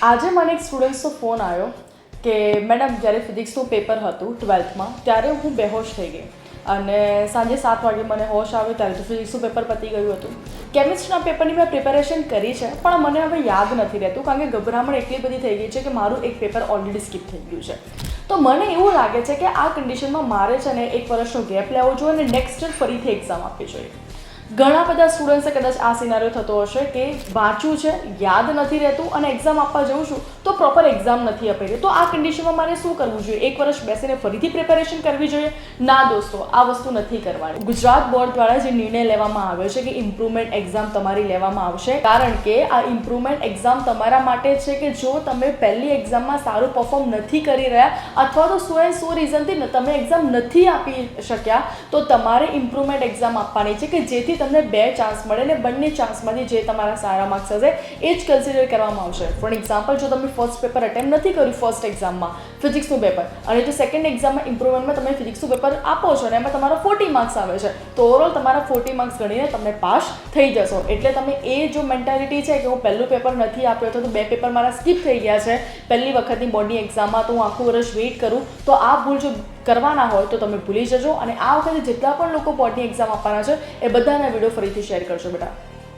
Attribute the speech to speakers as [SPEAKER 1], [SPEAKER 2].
[SPEAKER 1] આજે મને એક સ્ટુડન્ટ્સનો ફોન આવ્યો કે મેડમ જ્યારે ફિઝિક્સનું પેપર હતું 12th ત્યારે હું બેહોશ થઈ ગઈ અને સાંજે 7 વાગે મને હોશ આવ્યો ત્યારે તો ફિઝિક્સનું પેપર પતી ગયું હતું. કેમિસ્ટ્રીના પેપરની મેં પ્રિપેરેશન કરી છે પણ મને હવે યાદ નથી રહેતું કારણ કે ગભરામણ એટલી બધી થઈ ગઈ છે કે મારું એક પેપર ઓલરેડી સ્કીપ થઈ ગયું છે. તો મને એવું લાગે છે કે આ કન્ડિશનમાં મારે છે ને 1 વર્ષનો ગેપ લેવો જોઈએ અને નેક્સ્ટ યર ફરીથી એક્ઝામ આપવી જોઈએ. ઘણા બધા સ્ટુડન્ટ્સે કદાચ આ સિનારીઓ થતો હશે કે વાંચ્યું છે, યાદ નથી રહેતું અને એક્ઝામ આપવા જઉં છું તો પ્રોપર એક્ઝામ નથી અપાઈ રહી. તો આ કન્ડિશનમાં મારે શું કરવું જોઈએ? 1 વર્ષ બેસીને ફરીથી પ્રિપેરેશન કરવી જોઈએ? ના દોસ્તો, આ વસ્તુ નથી કરવાની. ગુજરાત બોર્ડ દ્વારા જે નિર્ણય લેવામાં આવ્યો છે કે ઇમ્પ્રુવમેન્ટ એક્ઝામ તમારી લેવામાં આવશે કારણ કે આ ઇમ્પ્રુવમેન્ટ એક્ઝામ તમારા માટે છે કે જો તમે પહેલી એક્ઝામમાં સારું પરફોર્મ નથી કરી રહ્યા અથવા તો સો રીઝનથી તમે એક્ઝામ નથી આપી શક્યા તો તમારે ઇમ્પ્રુવમેન્ટ એક્ઝામ આપવાની છે કે જેથી તમને 2 ચાન્સ મળે ને બંને ચાન્સમાંથી જે તમારા સારા માર્ક્સ હશે એ જ કન્સિડર કરવામાં આવશે. ફોર એક્ઝામ્પલ, જો તમે ફર્સ્ટ પેપર અટેમ્પ્ટ નથી કર્યું ફર્સ્ટ એક્ઝામમાં ફિઝિક્સનું પેપર અને જો સેકન્ડ એક્ઝામમાં ઇમ્પ્રુવમેન્ટમાં તમે ફિઝિક્સનું પેપર આપો છો અને એમાં તમારા 40 માર્ક્સ આવે છે તો ઓવરઓલ તમારા 40 માર્ક્સ ગણીને તમે પાસ થઈ જશો. એટલે તમે એ જો મેન્ટાલિટી છે કે હું પહેલું પેપર નથી આપ્યો અથવા તો 2 પેપર મારા સ્કીપ થઈ ગયા છે પહેલી વખતની બોર્ડની એક્ઝામમાં તો હું આખું વર્ષ વેઇટ કરું, તો આ ભૂલ જો કરવાના હોય તો તમે ભૂલી જજો અને આ વખતે જેટલા પણ લોકો બોર્ડની એક્ઝામ આપવાના છે એ બધાના વિડીયો ફરીથી શેર કરજો બેટા.